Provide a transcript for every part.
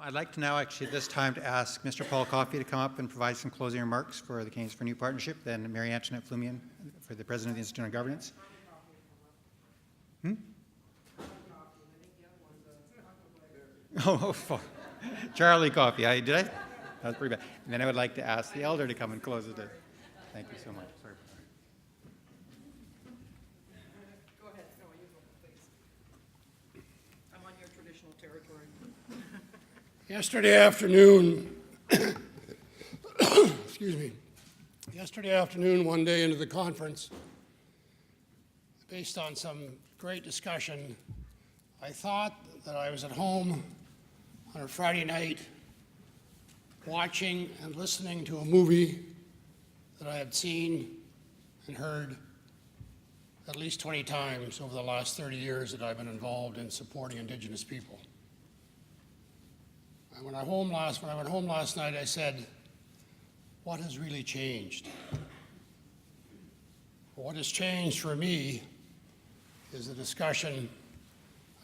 I'd like to now actually at this time to ask Mr. Paul Coffey to come up and provide some closing remarks for the Canadians for New Partnership, then Maryantonett Flumian for the President of the Institute on Governance. Oh, Charlie Coffey. Did I? That was pretty bad. And then I would like to ask the elder to come and close it. Thank you so much. Sorry. Go ahead. No, you go, please. I'm on your traditional territory. Yesterday afternoon, excuse me, yesterday afternoon, one day into the conference, based on some great discussion, I thought that I was at home on a Friday night watching and listening to a movie that I had seen and heard at least 20 times over the last 30 years that I've been involved in supporting Indigenous people. And when I went home last night, I said, what has really changed? What has changed for me is the discussion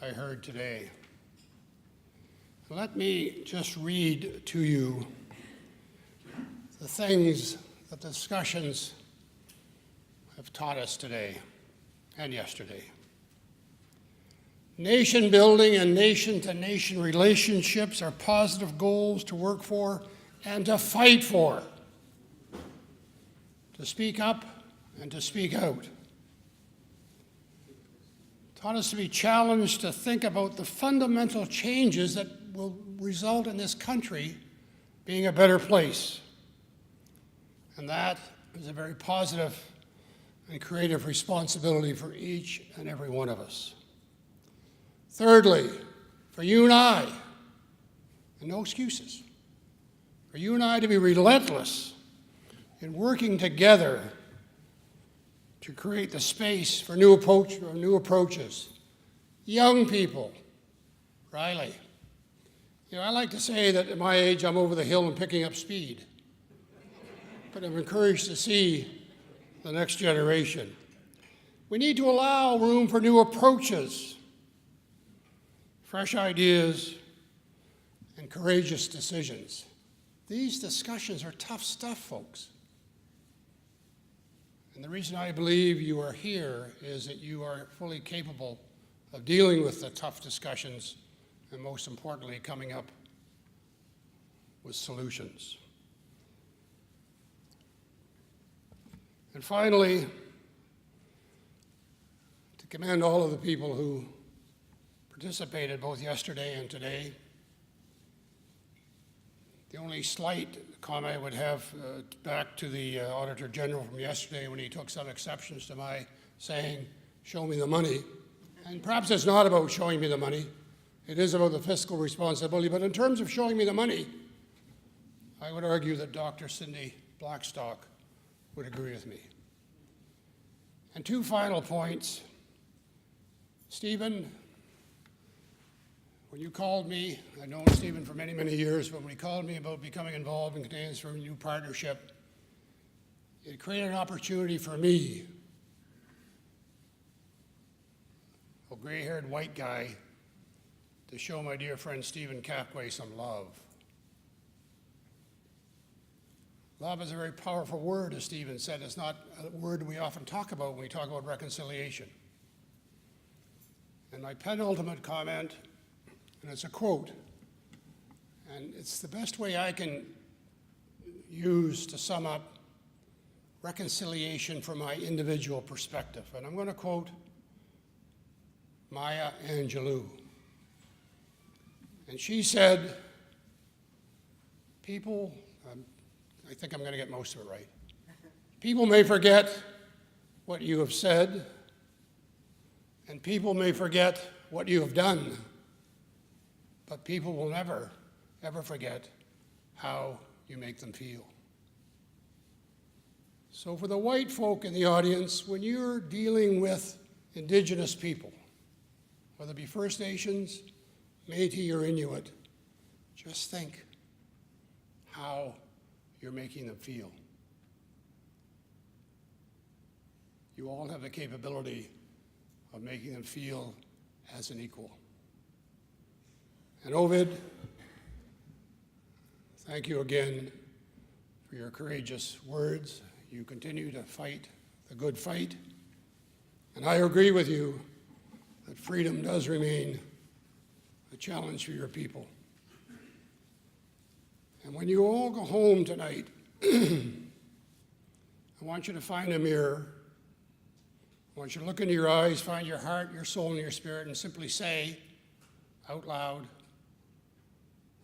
I heard today. Let me just read to you the things that the discussions have taught us today and yesterday. Nation building and nation-to-nation relationships are positive goals to work for and to fight for, to speak up and to speak out. Taught us to be challenged to think about the fundamental changes that will result in this country being a better place. And that is a very positive and creative responsibility for each and every one of us. Thirdly, for you and I, and no excuses, for you and I to be relentless in working together to create the space for new approaches. Young people, Riley. You know, I like to say that at my age I'm over the hill and picking up speed, but I'm encouraged to see the next generation. We need to allow room for new approaches, fresh ideas, and courageous decisions. These discussions are tough stuff, folks. And the reason I believe you are here is that you are fully capable of dealing with the tough discussions and, most importantly, coming up with solutions. And finally, to commend all of the people who participated both yesterday and today. The only slight comment I would have back to the Auditor General from yesterday when he took some exceptions to my saying, show me the money. And perhaps it's not about showing me the money. It is about the fiscal responsibility. But in terms of showing me the money, I would argue that Dr. Cindy Blackstock would agree with me. And two final points. Stephen, when you called me, I've known Stephen for many, many years, but when he called me about becoming involved in Canadians for a New Partnership, it created an opportunity for me, a gray-haired white guy, to show my dear friend Stephen Capway some love. Love is a very powerful word, as Stephen said. It's not a word we often talk about when we talk about reconciliation. And my penultimate comment, and it's a quote, and it's the best way I can use to sum up reconciliation from my individual perspective. And I'm going to quote Maya Angelou. And she said, people, I think I'm going to get most of it right. People may forget what you have said, and people may forget what you have done, but people will never, ever forget how you make them feel. So for the white folk in the audience, when you're dealing with Indigenous people, whether it be First Nations, Métis, or Inuit, just think how you're making them feel. You all have the capability of making them feel as an equal. And Ovid, thank you again for your courageous words. You continue to fight the good fight. And I agree with you that freedom does remain a challenge for your people. And when you all go home tonight, I want you to find a mirror. I want you to look into your eyes, find your heart, your soul, and your spirit, and simply say out loud,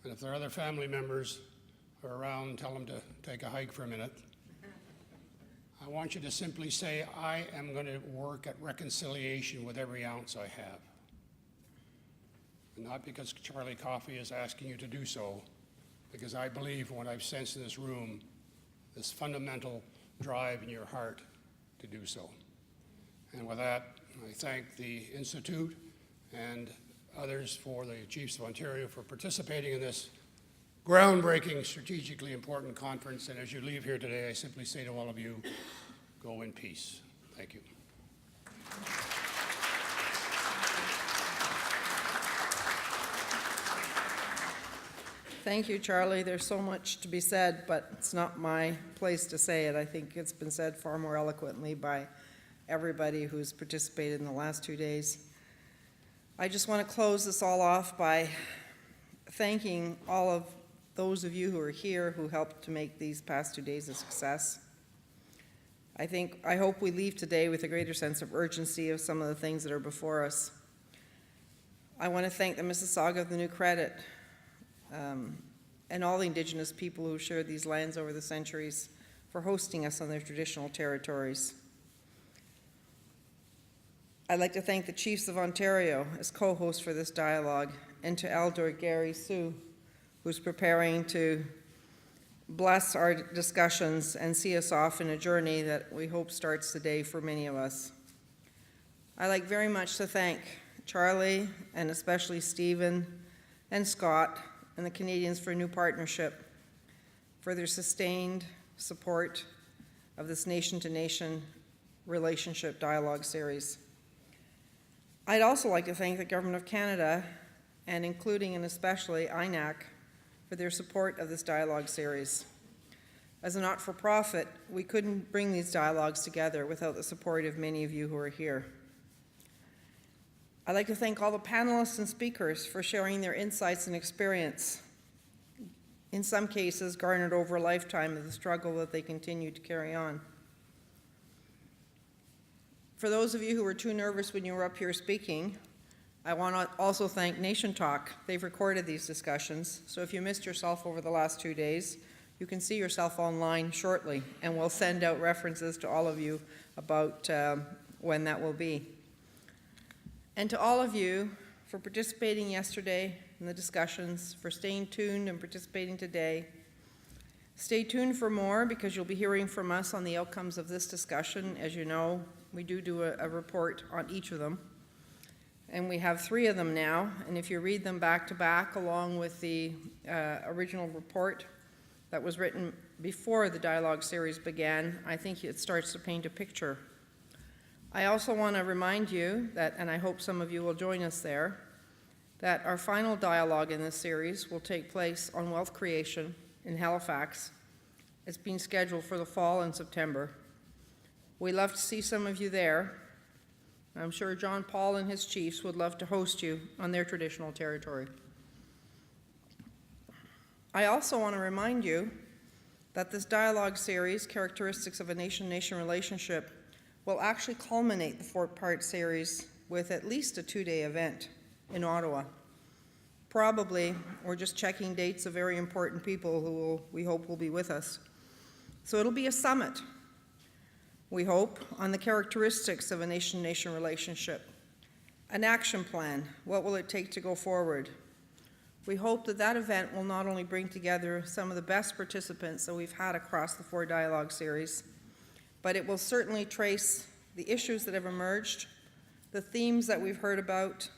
and if there are other family members who are around, tell them to take a hike for a minute. I want you to simply say, I am going to work at reconciliation with every ounce I have. And not because Charlie Coffey is asking you to do so, because I believe what I've sensed in this room, this fundamental drive in your heart to do so. And with that, I thank the Institute and others for the Chiefs of Ontario for participating in this groundbreaking, strategically important conference. And as you leave here today, I simply say to all of you, go in peace. Thank you. Thank you, Charlie. There's so much to be said, but it's not my place to say it. I think it's been said far more eloquently by everybody who's participated in the last 2 days. I just want to close this all off by thanking all of those of you who are here who helped to make these past 2 days a success. I hope we leave today with a greater sense of urgency of some of the things that are before us. I want to thank the Mississauga of the New Credit and all the Indigenous people who shared these lands over the centuries for hosting us on their traditional territories. I'd like to thank the Chiefs of Ontario as co-hosts for this dialogue, and to Elder Gary Sue, who's preparing to bless our discussions and see us off in a journey that we hope starts today for many of us. I'd like very much to thank Charlie and especially Stephen and Scott and the Canadians for a New Partnership for their sustained support of this nation-to-nation relationship dialogue series. I'd also like to thank the Government of Canada, and including and especially INAC, for their support of this dialogue series. As a not-for-profit, we couldn't bring these dialogues together without the support of many of you who are here. I'd like to thank all the panelists and speakers for sharing their insights and experience, in some cases garnered over a lifetime of the struggle that they continue to carry on. For those of you who were too nervous when you were up here speaking, I want to also thank Nation Talk. They've recorded these discussions, so if you missed yourself over the last 2 days, you can see yourself online shortly, and we'll send out references to all of you about when that will be. And to all of you for participating yesterday in the discussions, for staying tuned and participating today. Stay tuned for more, because you'll be hearing from us on the outcomes of this discussion. As you know, we do a report on each of them. And we have 3 of them now, and if you read them back to back along with the original report that was written before the dialogue series began, I think it starts to paint a picture. I also want to remind you that, and I hope some of you will join us there, that our final dialogue in this series will take place on wealth creation in Halifax. It's been scheduled for the fall in September. We'd love to see some of you there. I'm sure John Paul and his chiefs would love to host you on their traditional territory. I also want to remind you that this dialogue series, Characteristics of a Nation-Nation Relationship, will actually culminate the 4-part series with at least a 2-day event in Ottawa. Probably, we're just checking dates of very important people who we hope will be with us. So it'll be a summit, we hope, on the characteristics of a nation-nation relationship. An action plan, what will it take to go forward? We hope that that event will not only bring together some of the best participants that we've had across the 4 dialogue series, but it will certainly trace the issues that have emerged, the themes that we've heard about,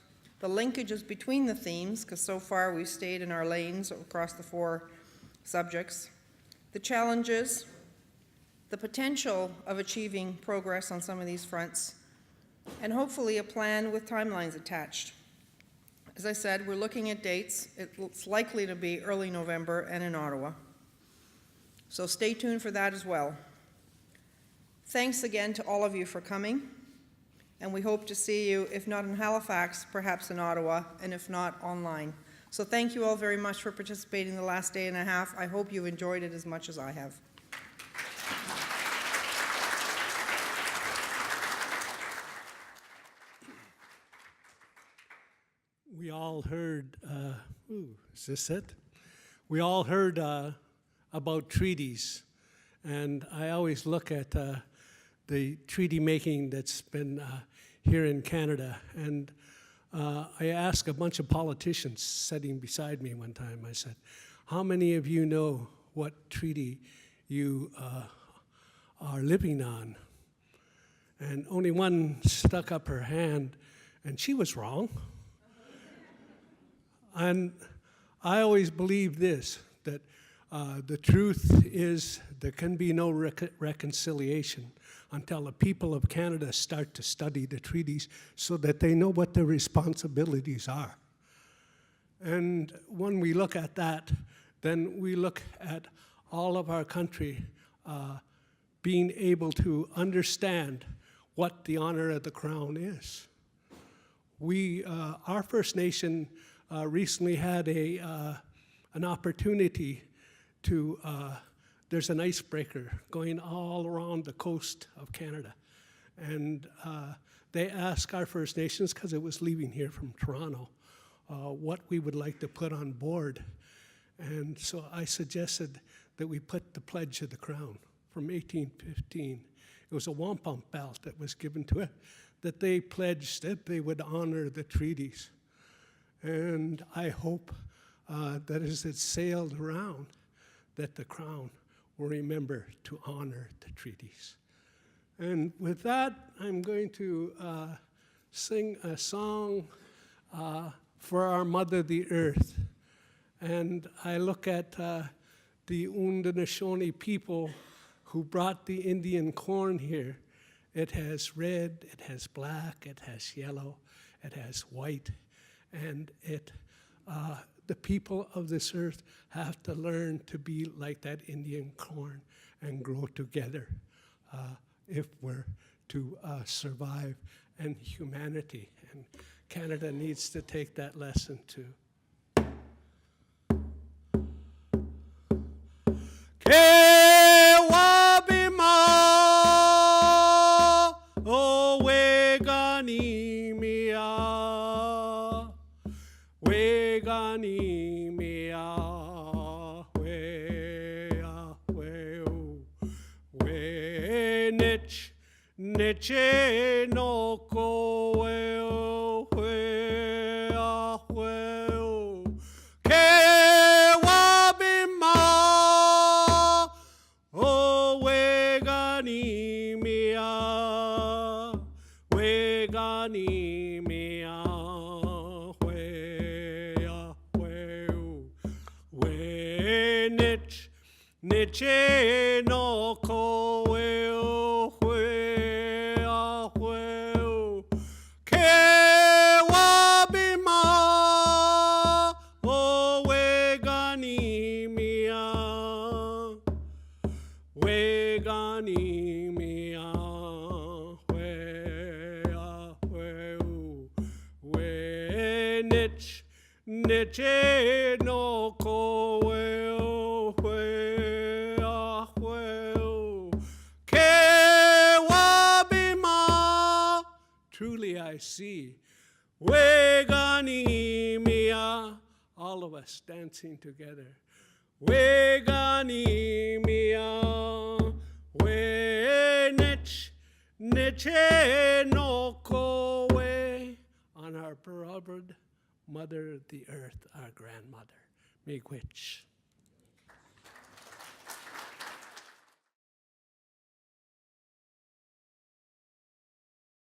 the linkages between the themes, because so far we've stayed in our lanes across the 4 subjects, the challenges, the potential of achieving progress on some of these fronts, and hopefully a plan with timelines attached. As I said, we're looking at dates. It's likely to be early November and in Ottawa. So stay tuned for that as well. Thanks again to all of you for coming, and we hope to see you, if not in Halifax, perhaps in Ottawa, and if not, online. So thank you all very much for participating the last day and a half. I hope you enjoyed it as much as I have. We all heard, is this it? We all heard about treaties, and I always look at the treaty making that's been here in Canada, and I asked a bunch of politicians sitting beside me one time, I said, how many of you know what treaty you are living on? And only one stuck up her hand, and she was wrong. And I always believe this, that the truth is there can be no reconciliation until the people of Canada start to study the treaties so that they know what their responsibilities are. And when we look at that, then we look at all of our country being able to understand what the honor of the Crown is. Our First Nation recently had an opportunity to, there's an icebreaker going all around the coast of Canada. And they asked our First Nations, because it was leaving here from Toronto, what we would like to put on board. And so I suggested that we put the Pledge of the Crown from 1815. It was a wampum belt that was given to it, that they pledged that they would honor the treaties. And I hope that as it sailed around, that the Crown will remember to honor the treaties. And with that, I'm going to sing a song for our Mother, the Earth. And I look at the Haudenosaunee people who brought the Indian corn here. It has red, it has black, it has yellow, it has white. And the people of this earth have to learn to be like that Indian corn and grow together if we're to survive in humanity. And Canada needs to take that lesson too. Neche no ko eo hwe a hwe o ke wabima o wegani mia hwe a hwe o we neche no ko eo Neche no ko eo hwe a hwe o ke wabima. Truly I see. Wegani mia. All of us dancing together. Wegani mia. We neche no ko we. On our beloved Mother, the Earth, our grandmother, Miigwech.